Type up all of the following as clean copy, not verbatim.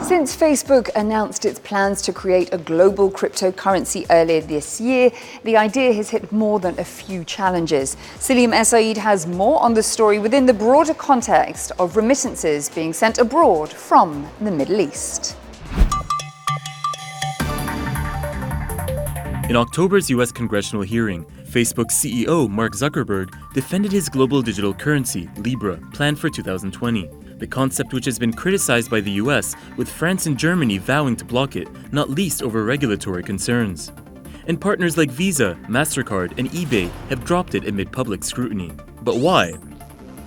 Since Facebook announced its plans to create a global cryptocurrency earlier this year, the idea has hit more than a few challenges. Salim Saeed has more on the story within the broader context of remittances being sent abroad from the Middle East. In October's U.S. congressional hearing, Facebook's CEO Mark Zuckerberg defended his global digital currency, Libra, planned for 2020. The concept which has been criticized by the US, with France and Germany vowing to block it, not least over regulatory concerns. And partners like Visa, MasterCard, and eBay have dropped it amid public scrutiny. But why?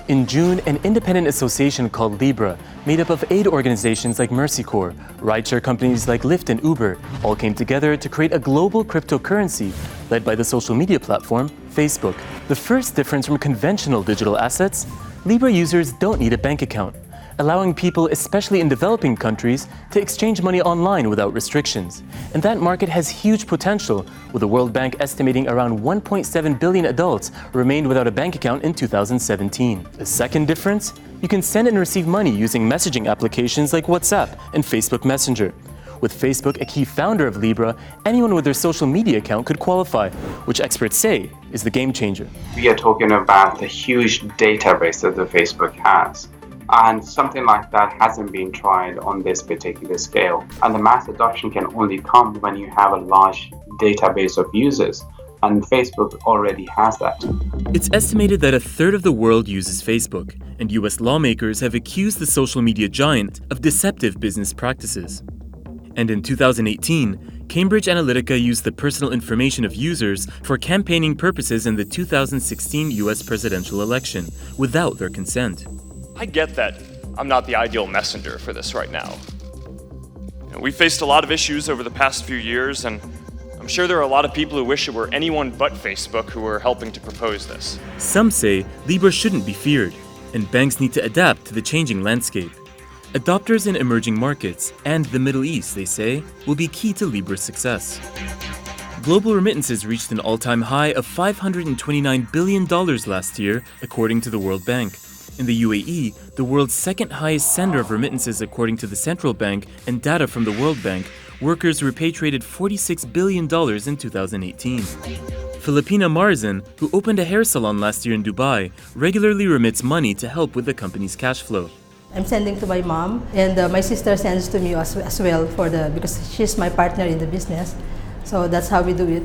In June, an independent association called Libra, made up of aid organizations like Mercy Corps, rideshare companies like Lyft and Uber, all came together to create a global cryptocurrency led by the social media platform, Facebook. The first difference from conventional digital assets: Libra users don't need a bank account, allowing people, especially in developing countries, to exchange money online without restrictions. And that market has huge potential, with the World Bank estimating around 1.7 billion adults remained without a bank account in 2017. The second difference? You can send and receive money using messaging applications like WhatsApp and Facebook Messenger. With Facebook a key founder of Libra, anyone with their social media account could qualify, which experts say is the game changer. We are talking about the huge database that the Facebook has. And something like that hasn't been tried on this particular scale. And the mass adoption can only come when you have a large database of users. And Facebook already has that. It's estimated that a third of the world uses Facebook, and US lawmakers have accused the social media giant of deceptive business practices. And in 2018, Cambridge Analytica used the personal information of users for campaigning purposes in the 2016 US presidential election without their consent. I get that I'm not the ideal messenger for this right now. We've faced a lot of issues over the past few years, and I'm sure there are a lot of people who wish it were anyone but Facebook who were helping to propose this. Some say Libra shouldn't be feared, and banks need to adapt to the changing landscape. Adopters in emerging markets and the Middle East, they say, will be key to Libra's success. Global remittances reached an all-time high of $529 billion last year, according to the World Bank. In the UAE, the world's second highest sender of remittances according to the central bank and data from the World Bank, workers repatriated $46 billion in 2018. Filipina Marzan, who opened a hair salon last year in Dubai, regularly remits money to help with the company's cash flow. I'm sending to my mom, and my sister sends to me as well because she's my partner in the business. So that's how we do it.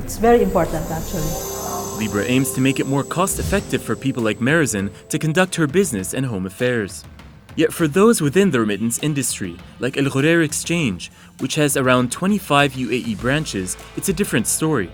It's very important, actually. Libra aims to make it more cost-effective for people like Marizan to conduct her business and home affairs. Yet for those within the remittance industry, like Al Ghurair Exchange, which has around 25 UAE branches, it's a different story.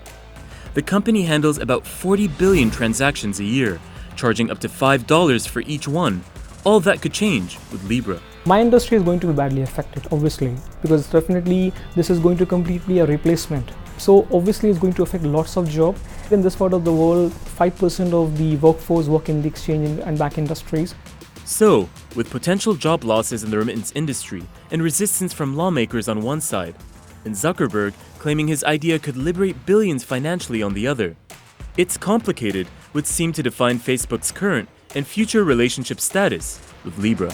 The company handles about 40 billion transactions a year, charging up to $5 for each one. All that could change with Libra. My industry is going to be badly affected, obviously, because definitely this is going to completely a replacement. So obviously it's going to affect lots of jobs. In this part of the world, 5% of the workforce work in the exchange and bank industries. So, with potential job losses in the remittance industry and resistance from lawmakers on one side, and Zuckerberg claiming his idea could liberate billions financially on the other, it's complicated, which seemed to define Facebook's current and future relationship status with Libra.